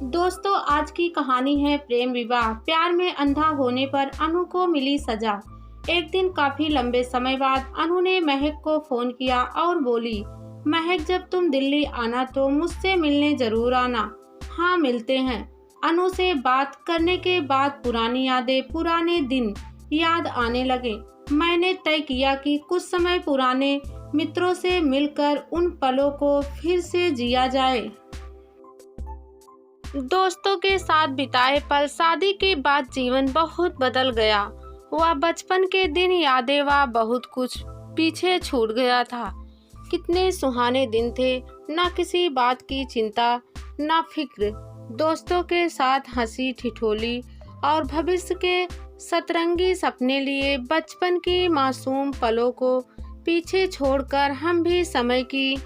दोस्तों, आज की कहानी है प्रेम विवाह। प्यार में अंधा होने पर अनु को मिली सजा। एक दिन काफी लंबे समय बाद अनु ने महक को फोन किया और बोली, महक जब तुम दिल्ली आना तो मुझसे मिलने जरूर आना। हाँ, मिलते हैं। अनु से बात करने के बाद पुरानी यादें, पुराने दिन याद आने लगे। मैंने तय किया कि कुछ समय पुराने मित्रों से मिलकर उन पलों को फिर से जिया जाए। दोस्तों के साथ बिताए पल, शादी के बाद जीवन बहुत बदल गया। वह बचपन के दिन, यादें, वह बहुत कुछ पीछे छूट गया था। कितने सुहाने दिन थे, ना किसी बात की चिंता, ना फिक्र। दोस्तों के साथ हंसी ठिठोली और भविष्य के सतरंगी सपने लिए बचपन की मासूम पलों को पीछे छोड़कर हम भी समय की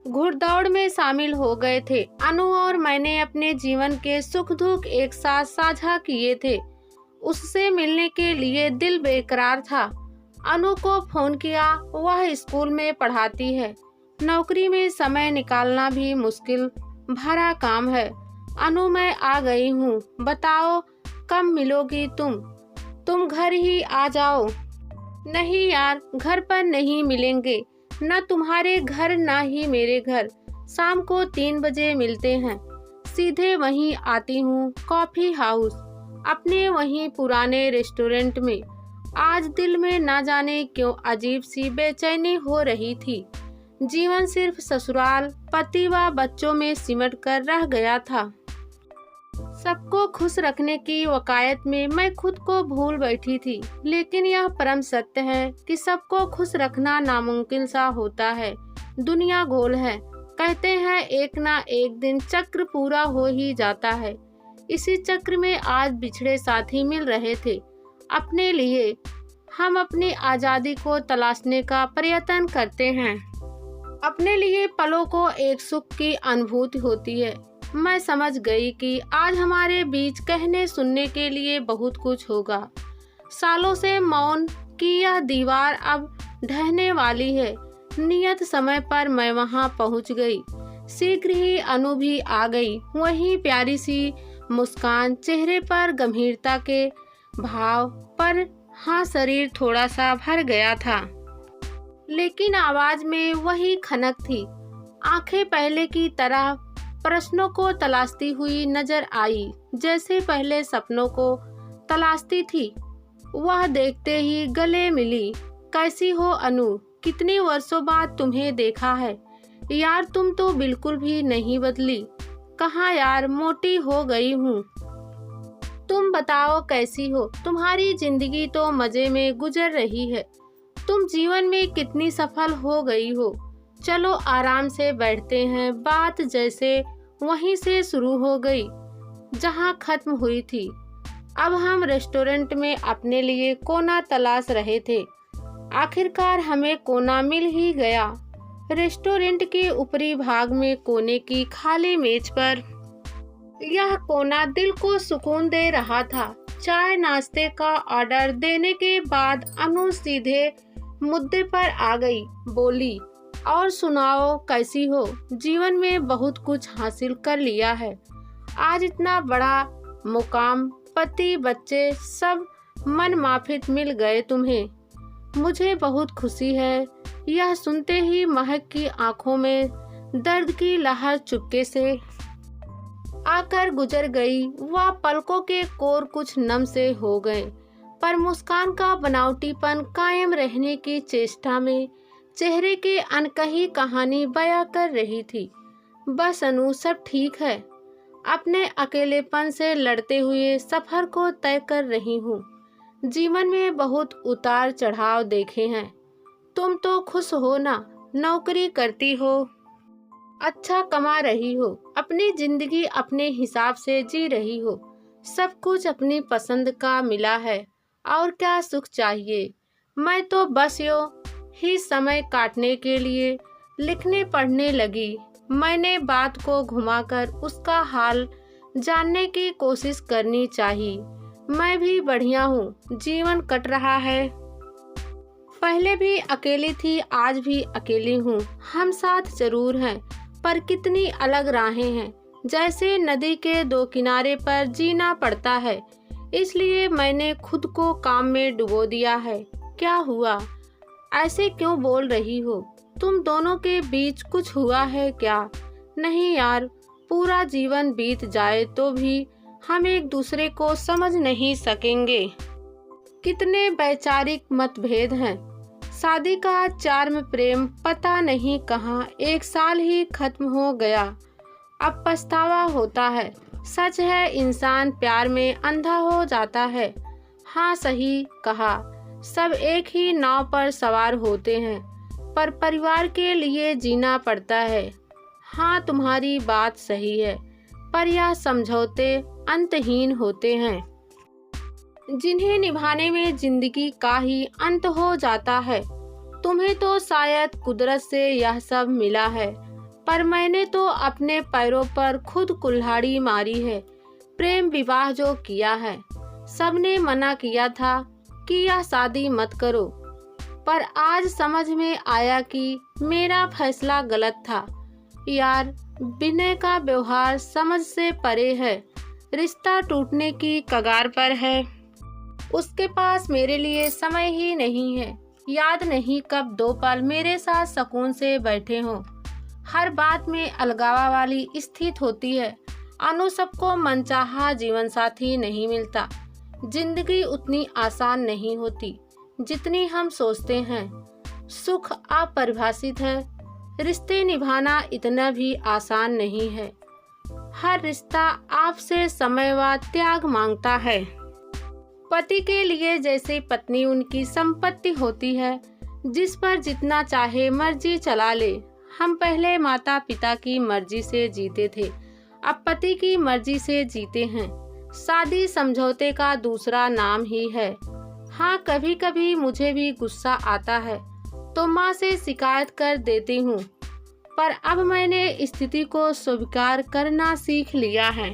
घुड़दौड़ में शामिल हो गए थे। अनु और मैंने अपने जीवन के सुख दुख एक साथ साझा किए थे। उससे मिलने के लिए दिल बेकरार था। अनु को फोन किया, वह स्कूल में पढ़ाती है। नौकरी में समय निकालना भी मुश्किल भरा काम है। अनु, मैं आ गई हूँ, बताओ कब मिलोगी तुम घर ही आ जाओ। नहीं यार, घर पर नहीं मिलेंगे, न तुम्हारे घर ना ही मेरे घर। शाम को 3 बजे मिलते हैं, सीधे वहीं आती हूँ, कॉफी हाउस, अपने वहीं पुराने रेस्टोरेंट में। आज दिल में ना जाने क्यों अजीब सी बेचैनी हो रही थी। जीवन सिर्फ ससुराल, पति व बच्चों में सिमट कर रह गया था। सबको खुश रखने की वकायत में मैं खुद को भूल बैठी थी। लेकिन यह परम सत्य है कि सबको खुश रखना नामुमकिन सा होता है। दुनिया गोल है, कहते हैं एक ना एक दिन चक्र पूरा हो ही जाता है। इसी चक्र में आज बिछड़े साथी मिल रहे थे अपने लिए। हम अपनी आज़ादी को तलाशने का प्रयत्न करते हैं। अपने लिए पलों को एक सुख की अनुभूति होती है। मैं समझ गई कि आज हमारे बीच कहने सुनने के लिए बहुत कुछ होगा। सालों से मौन की यह दीवार अब ढहने वाली है। नियत समय पर मैं वहां पहुंच गई। शीघ्र ही अनु भी आ गई। वही प्यारी सी मुस्कान, चेहरे पर गंभीरता के भाव, पर हाँ, शरीर थोड़ा सा भर गया था, लेकिन आवाज में वही खनक थी। आंखें पहले की तरह प्रश्नों को तलाशती हुई नजर आई, जैसे पहले सपनों को तलाशती थी। वह देखते ही गले मिली। कैसी हो अनु, कितने वर्षों बाद तुम्हें देखा है यार, तुम तो बिल्कुल भी नहीं बदली। कहाँ यार, मोटी हो गई हूँ। तुम बताओ कैसी हो, तुम्हारी जिंदगी तो मजे में गुजर रही है। तुम जीवन में कितनी सफल हो गई हो। चलो आराम से बैठते हैं। बात जैसे वहीं से शुरू हो गई जहां खत्म हुई थी। अब हम रेस्टोरेंट में अपने लिए कोना तलाश रहे थे। आखिरकार हमें कोना मिल ही गया। रेस्टोरेंट के ऊपरी भाग में कोने की खाली मेज पर यह कोना दिल को सुकून दे रहा था। चाय नाश्ते का ऑर्डर देने के बाद अनु सीधे मुद्दे पर आ गई। बोली, और सुनाओ कैसी हो। जीवन में बहुत कुछ हासिल कर लिया है। आज इतना बड़ा मुकाम, पति, बच्चे, सब मन माफिक मिल गए तुम्हें। मुझे बहुत खुशी है। यह सुनते ही महक की आंखों में दर्द की लहर चुपके से आकर गुजर गई। वह पलकों के कोर कुछ नम से हो गए, पर मुस्कान का बनावटीपन कायम रहने की चेष्टा में चेहरे की अनकही कहानी बयां कर रही थी। बस अनु, सब ठीक है। अपने अकेलेपन से लड़ते हुए सफर को तय कर रही हूँ। जीवन में बहुत उतार चढ़ाव देखे हैं। तुम तो खुश हो ना, नौकरी करती हो, अच्छा कमा रही हो, अपनी जिंदगी अपने हिसाब से जी रही हो। सब कुछ अपनी पसंद का मिला है, और क्या सुख चाहिए। मैं तो बस यो ही समय काटने के लिए लिखने पढ़ने लगी। मैंने बात को घुमाकर उसका हाल जानने की कोशिश करनी चाहिए। मैं भी बढ़िया हूँ, जीवन कट रहा है। पहले भी अकेली थी, आज भी अकेली हूँ। हम साथ जरूर हैं, पर कितनी अलग राहें हैं। जैसे नदी के दो किनारे पर जीना पड़ता है, इसलिए मैंने खुद को काम में डुबो दिया है। क्या हुआ? ऐसे क्यों बोल रही हो? तुम दोनों के बीच कुछ हुआ है क्या? नहीं यार, पूरा जीवन बीत जाए तो भी हम एक दूसरे को समझ नहीं सकेंगे। कितने वैचारिक मतभेद हैं। शादी का चार्म प्रेम पता नहीं कहाँ एक साल ही खत्म हो गया। अब पछतावा होता है। सच है, इंसान प्यार में अंधा हो जाता है। हाँ, सही कहा। सब एक ही नाव पर सवार होते हैं, पर परिवार के लिए जीना पड़ता है। हाँ, तुम्हारी बात सही है, पर यह समझौते अंतहीन होते हैं, जिन्हें निभाने में जिंदगी का ही अंत हो जाता है। तुम्हें तो शायद कुदरत से यह सब मिला है, पर मैंने तो अपने पैरों पर खुद कुल्हाड़ी मारी है। प्रेम विवाह जो किया है, सबने मना किया था कि यह शादी मत करो, पर आज समझ में आया कि मेरा फैसला गलत था। यार, विनय का व्यवहार समझ से परे है। रिश्ता टूटने की कगार पर है। उसके पास मेरे लिए समय ही नहीं है। याद नहीं कब 2 पल मेरे साथ सुकून से बैठे हों। हर बात में अलगावा वाली स्थिति होती है। अनु, सबको मनचाहा जीवन साथी नहीं मिलता। जिंदगी उतनी आसान नहीं होती जितनी हम सोचते हैं। सुख अपरिभाषित है। रिश्ते निभाना इतना भी आसान नहीं है। हर रिश्ता आपसे समय व त्याग मांगता है। पति के लिए जैसे पत्नी उनकी संपत्ति होती है, जिस पर जितना चाहे मर्जी चला ले। हम पहले माता पिता की मर्जी से जीते थे, अब पति की मर्जी से जीते हैं। शादी समझौते का दूसरा नाम ही है। हाँ, कभी कभी मुझे भी गुस्सा आता है तो माँ से शिकायत कर देती हूँ, पर अब मैंने स्थिति को स्वीकार करना सीख लिया है।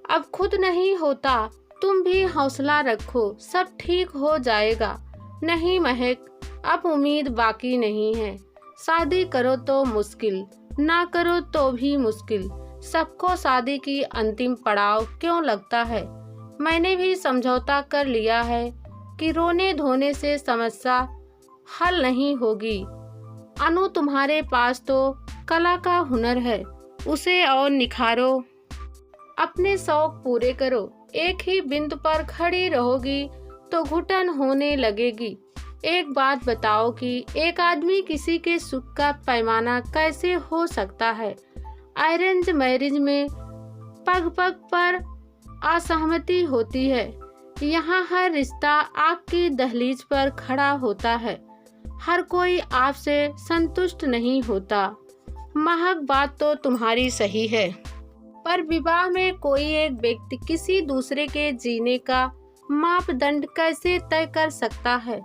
अब खुद नहीं होता, तुम भी हौसला रखो, सब ठीक हो जाएगा। नहीं महक, अब उम्मीद बाकी नहीं है। शादी करो तो मुश्किल, ना करो तो भी मुश्किल। सबको शादी की अंतिम पड़ाव क्यों लगता है? मैंने भी समझौता कर लिया है कि रोने धोने से समस्या हल नहीं होगी। अनु, तुम्हारे पास तो कला का हुनर है, उसे और निखारो। अपने शौक पूरे करो। एक ही बिंदु पर खड़ी रहोगी तो घुटन होने लगेगी। एक बात बताओ कि एक आदमी किसी के सुख का पैमाना कैसे हो सकता है? अरेंज मैरिज में पग पग पर असहमति होती है। यहाँ हर रिश्ता आपकी दहलीज पर खड़ा होता है। हर कोई आपसे संतुष्ट नहीं होता। महक, बात तो तुम्हारी सही है, पर विवाह में कोई एक व्यक्ति किसी दूसरे के जीने का मापदंड कैसे तय कर सकता है?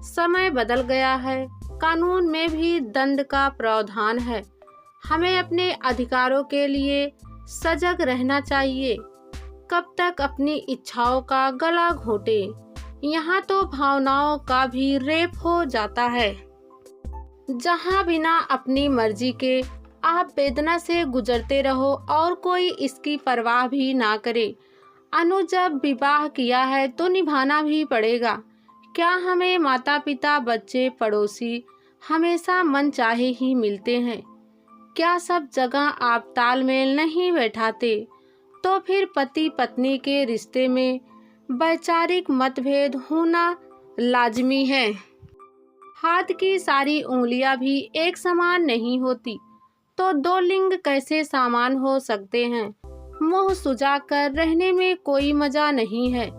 समय बदल गया है, कानून में भी दंड का प्रावधान है। हमें अपने अधिकारों के लिए सजग रहना चाहिए। कब तक अपनी इच्छाओं का गला घोटे? यहाँ तो भावनाओं का भी रेप हो जाता है, जहाँ बिना अपनी मर्जी के आप वेदना से गुजरते रहो और कोई इसकी परवाह भी ना करे। अनु, जब विवाह किया है तो निभाना भी पड़ेगा। क्या हमें माता पिता, बच्चे, पड़ोसी हमेशा मन चाहे ही मिलते हैं? क्या सब जगह आप तालमेल नहीं बैठाते? तो फिर पति पत्नी के रिश्ते में वैचारिक मतभेद होना लाजमी है। हाथ की सारी उंगलियां भी एक समान नहीं होती, तो 2 लिंग कैसे समान हो सकते हैं? मुंह सुजाकर रहने में कोई मजा नहीं है।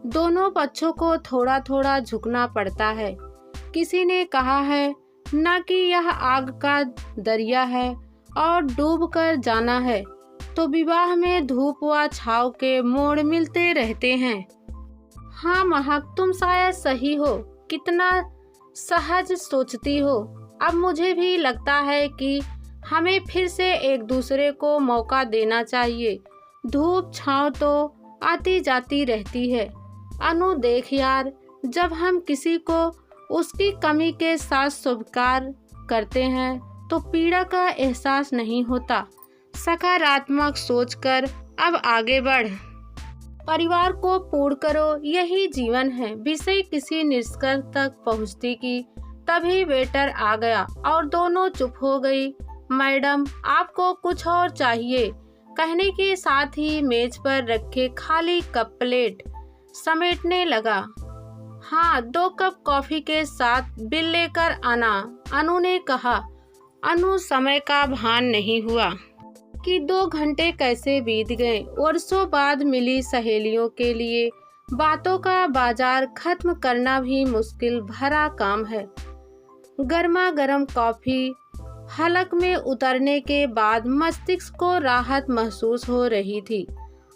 दोनों पक्षों को थोड़ा थोड़ा झुकना पड़ता है। किसी ने कहा है ना कि यह आग का दरिया है और डूब कर जाना है, तो विवाह में धूप व छाव के मोड़ मिलते रहते हैं। हाँ महक, तुम शायद सही हो। कितना सहज सोचती हो। अब मुझे भी लगता है कि हमें फिर से एक दूसरे को मौका देना चाहिए। धूप छांव तो आती जाती रहती है। अनु, देख यार, जब हम किसी को उसकी कमी के साथ स्वीकार करते हैं तो पीड़ा का एहसास नहीं होता। सकारात्मक सोचकर अब आगे बढ़। परिवार को पूर्ण करो, यही जीवन है। विषय किसी निष्कर्ष तक पहुंचती की तभी वेटर आ गया और दोनों चुप हो गई। मैडम, आपको कुछ और चाहिए? कहने के साथ ही मेज पर रखे खाली कप प्लेट समेटने लगा। हाँ, 2 कप कॉफी के साथ बिल लेकर आना, अनु ने कहा। अनु समय का भान नहीं हुआ कि 2 घंटे कैसे बीत गए। वर्षों बाद मिली सहेलियों के लिए बातों का बाजार खत्म करना भी मुश्किल भरा काम है। गर्मा गर्म कॉफी हलक में उतरने के बाद मस्तिष्क को राहत महसूस हो रही थी।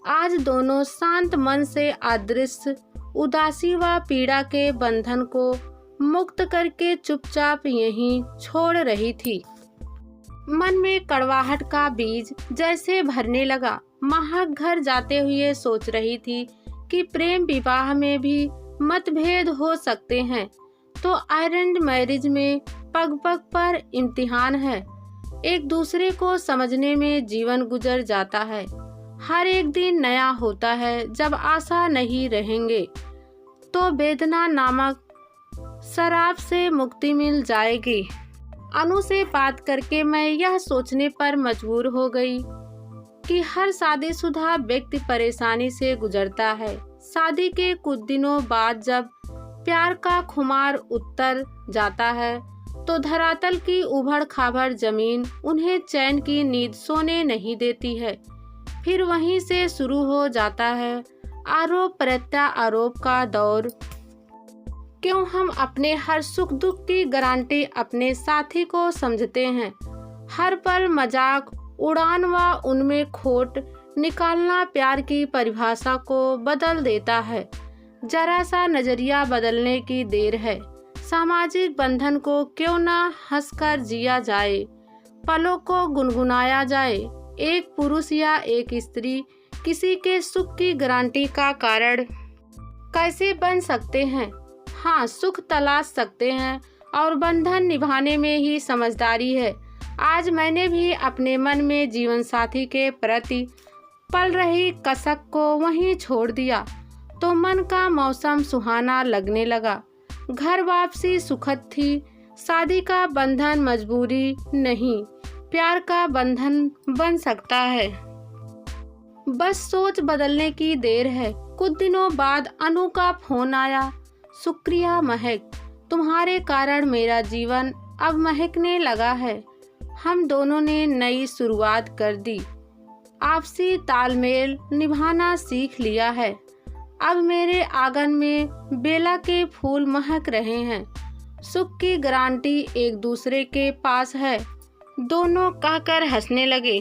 आज दोनों शांत मन से अदृश्य उदासी व पीड़ा के बंधन को मुक्त करके चुपचाप यहीं छोड़ रही थी। मन में कड़वाहट का बीज जैसे भरने लगा। महक घर जाते हुए सोच रही थी कि प्रेम विवाह में भी मतभेद हो सकते हैं, तो अरेंज मैरिज में पग पग पर इम्तिहान है। एक दूसरे को समझने में जीवन गुजर जाता है। हर एक दिन नया होता है। जब आशा नहीं रहेंगे तो वेदना नामक शराब से मुक्ति मिल जाएगी। अनु से बात करके मैं यह सोचने पर मजबूर हो गई कि हर शादीशुदा व्यक्ति परेशानी से गुजरता है। शादी के कुछ दिनों बाद जब प्यार का खुमार उतर जाता है तो धरातल की उबड़ खाबड़ जमीन उन्हें चैन की नींद सोने नहीं देती है। फिर वहीं से शुरू हो जाता है आरोप प्रत्यारोप का दौर। क्यों हम अपने हर सुख दुख की गारंटी अपने साथी को समझते हैं? हर पल मजाक उड़ान व उनमें खोट निकालना प्यार की परिभाषा को बदल देता है। जरा सा नजरिया बदलने की देर है। सामाजिक बंधन को क्यों ना हंसकर जिया जाए, पलों को गुनगुनाया जाए। एक पुरुष या एक स्त्री किसी के सुख की गारंटी का कारण कैसे बन सकते हैं? हाँ, सुख तलाश सकते हैं और बंधन निभाने में ही समझदारी है। आज मैंने भी अपने मन में जीवन साथी के प्रति पल रही कसक को वहीं छोड़ दिया तो मन का मौसम सुहाना लगने लगा। घर वापसी सुखद थी। शादी का बंधन मजबूरी नहीं, प्यार का बंधन बन सकता है। बस सोच बदलने की देर है। कुछ दिनों बाद अनु का फोन आया। शुक्रिया महक, तुम्हारे कारण मेरा जीवन अब महकने लगा है। हम दोनों ने नई शुरुआत कर दी। आपसी तालमेल निभाना सीख लिया है। अब मेरे आंगन में बेला के फूल महक रहे हैं। सुख की गारंटी एक दूसरे के पास है। दोनों कहकर हंसने लगे।